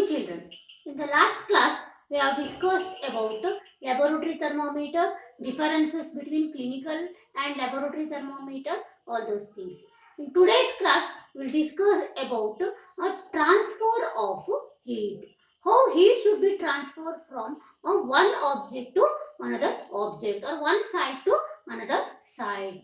morning, children. In the last class, we have discussed about laboratory thermometer, differences between clinical and laboratory thermometer, all those things. In today's class, we will discuss about a transfer of heat. How heat should be transferred from one object to another object or one side to another side.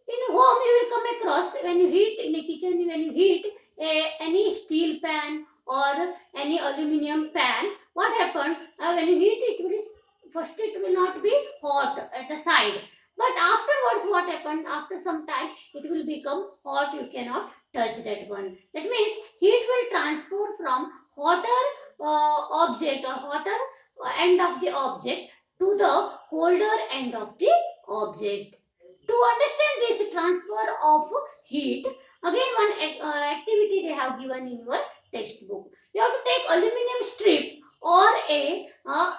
In home, you will come across when you heat in a kitchen, when you heat any steel pan or any aluminium pan, what happened when you heat it, first it will not be hot at the side, but afterwards what happened, after some time it will become hot, you cannot touch that one. That means heat will transfer from hotter object or hotter end of the object to the colder end of the object. To understand this transfer of heat, again one activity they have given in your textbook. You have to take aluminum strip or a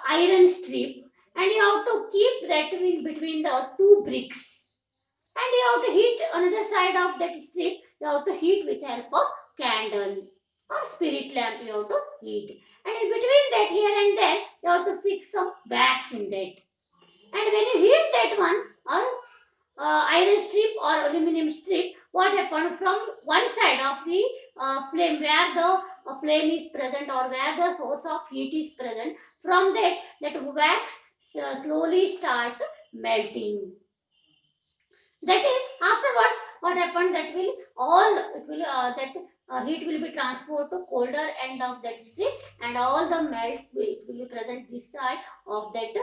iron strip, and you have to keep that in between the two bricks, and you have to heat another side of that strip. You have to heat with help of candle or spirit lamp. You have to heat, and in between that, here and there, you have to fix some wax in that. And when you heat that one, iron strip or aluminum strip, what happened, from one side of the flame where the flame is present or where the source of heat is present, from that wax slowly starts melting. That is, afterwards what happened, that will all it will that heat will be transferred to colder end of that strip, and all the melts will be present this side of that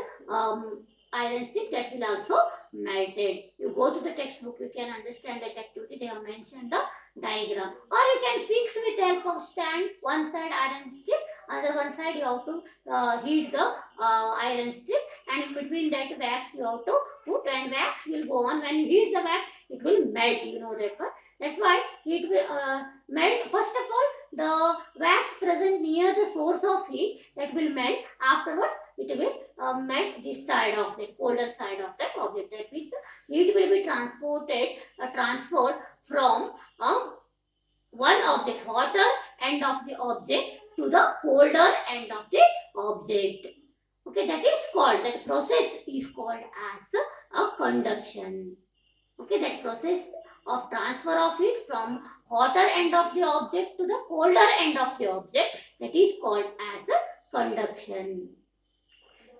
iron strip, that will also melted. You go to the textbook, you can understand that activity. They have mentioned the diagram, or you can fix with help of stand, one side iron strip, other one side you have to heat the iron strip, and in between that wax you have to put, and wax will go on. When you heat the wax, it will melt, you know that one. That's why it will melt. First of all, the wax present near the source of heat, that will melt. Afterwards it will melt this side of the colder side of that object. That means heat will be transferred from one object, hotter end of the object, to the colder end of the object. Okay, that is called, that process is called as a conduction. Okay, that process of transfer of heat from hotter end of the object to the colder end of the object, that is called as a conduction.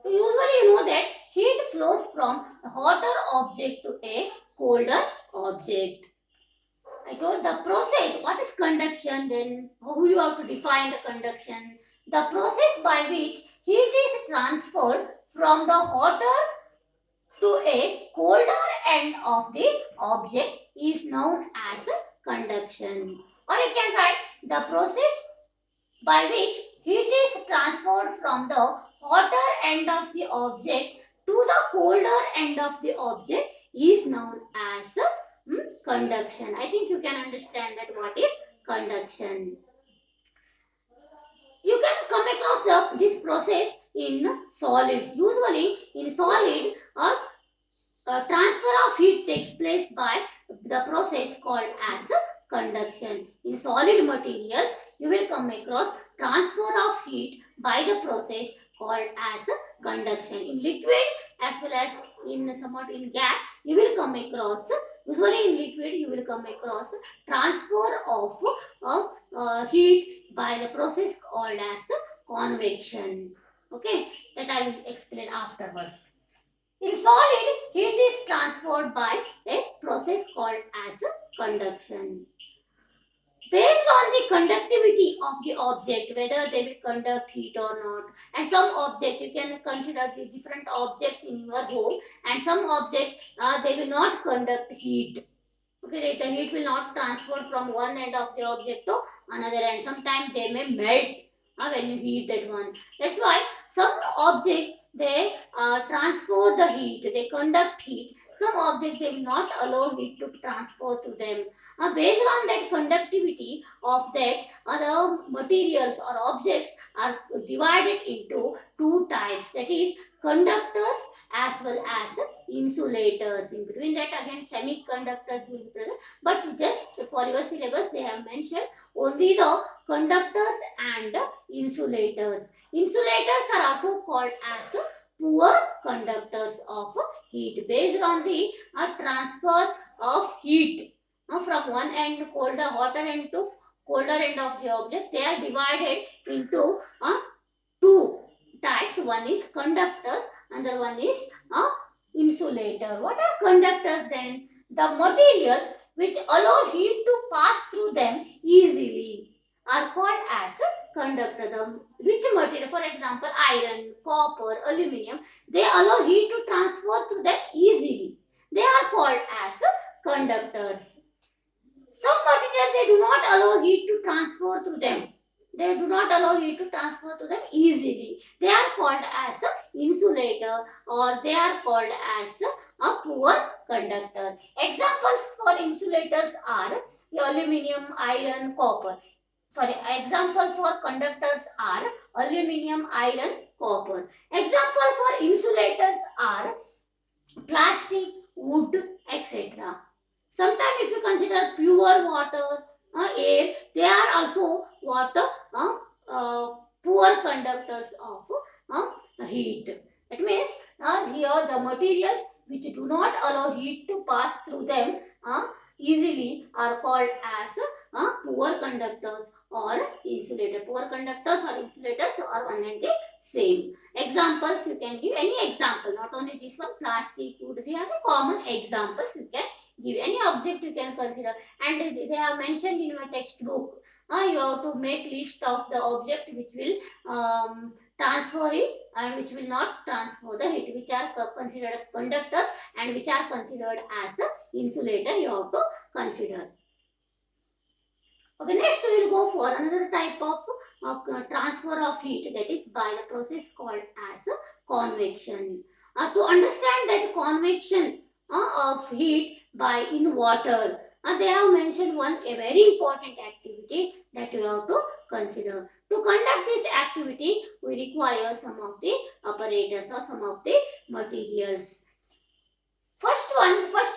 So usually you know that heat flows from a hotter object to a colder object. I told the process. What is conduction then? How you have to define the conduction? The process by which heat is transferred from the hotter to a colder end of the object is known as conduction. Or you can write, the process by which heat is transferred from the hotter end of the object to the colder end of the object is known as conduction. I think you can understand that what is conduction. You can come across this process in solids. Usually in solid, transfer of heat takes place by the process called as conduction. In solid materials, you will come across transfer of heat by the process called as conduction. In liquid as well as in somewhat in gas, you will come across, usually in liquid you will come across transfer of heat by the process called as convection. Okay, that I will explain afterwards. In solid, heat is transferred by a process called as conduction. Based on the conductivity of the object, whether they will conduct heat or not, and some object, you can consider the different objects in your home, and some object they will not conduct heat. Okay, the heat will not transfer from one end of the object to another end. Sometimes they may melt when you heat that one. That's why some objects they transfer the heat, they conduct heat. Some objects they will not allow heat to transfer to them. Based on that conductivity of that, the materials or objects are divided into two types. That is conductors as well as insulators. In between that again semiconductors will be present. But just for your syllabus they have mentioned only the conductors and insulators. Insulators are also called as poor conductors of heat based on the transfer of heat from one end, hotter end to colder end of the object. They are divided into two types. One is conductors, another one is insulator. What are conductors then? The materials which allow heat to pass through them easily are called as conductor. Which material? For example, iron, copper, aluminium, they allow heat to transfer through them easily. They are called as conductors. Some materials, they do not allow heat to transfer through them. They do not allow heat to transfer to them easily. They are called as insulator, or they are called as a poor conductor. Examples for insulators are aluminium, iron, copper. Sorry, example for conductors are aluminium, iron, copper. Example for insulators are plastic, wood, etc. Sometimes if you consider pure water, air, they are also water poor conductors of heat. That means here the materials which do not allow heat to pass through them easily are called as poor conductors or insulator. Poor conductors or insulators are one and the same. Examples, you can give any example, not only this one, plastic, wood, they are the common examples you can give. Any object you can consider, and they are mentioned in your textbook. You have to make list of the object which will transfer it and which will not transfer the heat, which are considered as conductors and which are considered as insulator. You have to consider. Okay, next we will go for another type of transfer of heat, that is by the process called as convection. To understand that convection of heat by in water, they have mentioned a very important activity that you have to consider. To conduct this activity, we require some of the apparatus or some of the materials. First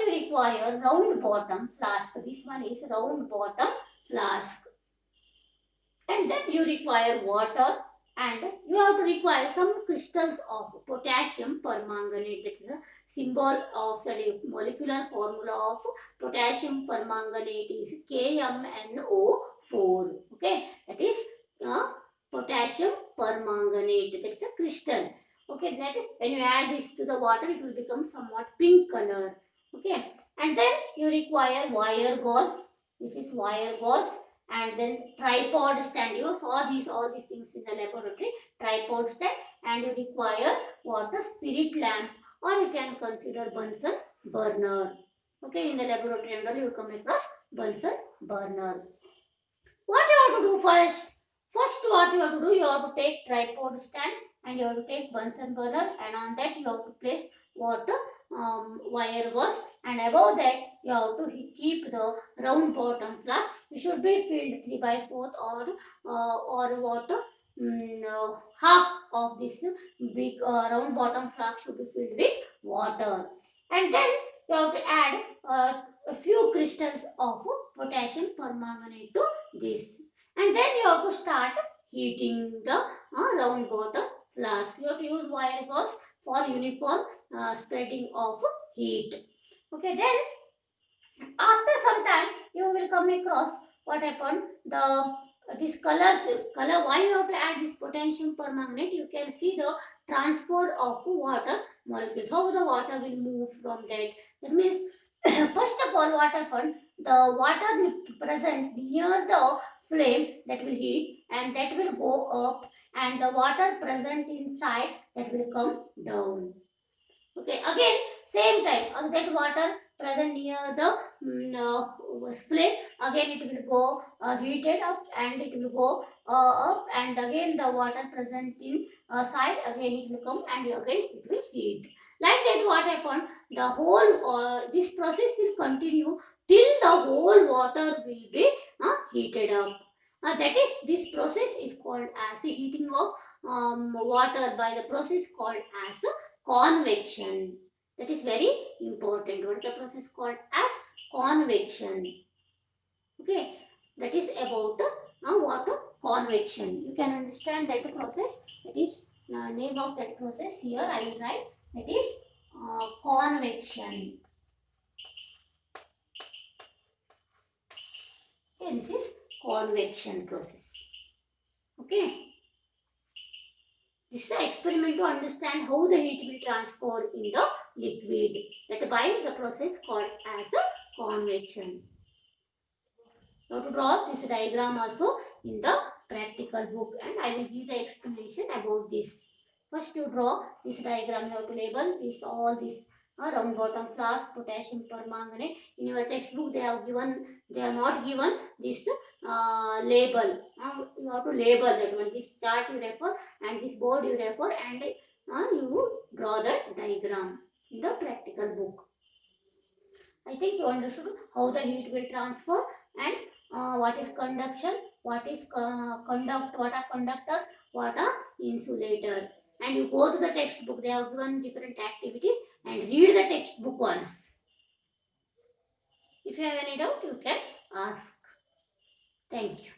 we require round bottom flask. This one is round bottom flask. And then you require water, and you have to require some crystals of potassium permanganate. That is a symbol of the molecular formula of potassium permanganate is KMnO4. Okay, that is potassium permanganate. That is a crystal. Okay, that when you add this to the water, it will become somewhat pink color. Okay, and then you require wire gauze. This is wire gauze. And then tripod stand. You saw all these things in the laboratory. Tripod stand, and you require water spirit lamp, or you can consider Bunsen burner. Okay, in the laboratory and you come across Bunsen burner. What you have to do first? First, what you have to do, you have to take tripod stand and you have to take Bunsen burner, and on that you have to place water wire gauze, and above that you have to keep the round bottom flask. It should be filled 3/4 or water. Half of this big round bottom flask should be filled with water, and then you have to add a few crystals of potassium permanganate to this, and then you have to start heating the round bottom flask. You have to use wire gauze for uniform spreading of heat. Okay, then after some time you will come across what happened. This color, why you have to add this potassium permanganate? You can see the transfer of water molecules, how the water will move from that. That means first of all, what happened, the water will present near the flame, that will heat, and that will go up, and the water present inside, that will come down. Okay, again same time, that water present near the flame, again it will go heated up, and it will go up, and again the water present in side, again it will come, and again it will heat. Like that, what happened, the whole this process will continue till the whole water will be heated up. That is, this process is called as the heating of water by the process called as convection. That is very important. What is the process called as convection? Okay. that is about what convection. You can understand that process. That is name of that process here. I will write that is convection. Okay, this is convection process. Okay. This is an experiment to understand how the heat will transfer in the liquid. That by the process called as a convection. Now to draw this diagram also in the practical book, and I will give the explanation about this. First you draw this diagram, you have to label this all this round bottom flask, potassium permanganate. In your textbook they have not given this label. You have to label that one. This chart you refer and this board you refer, and you draw that diagram in the practical book. I think you understood how the heat will transfer, and what is conduction, what is what are conductors, what are insulator. And you go to the textbook, they have given different activities, and read the textbook once. If you have any doubt, you can ask. Thank you.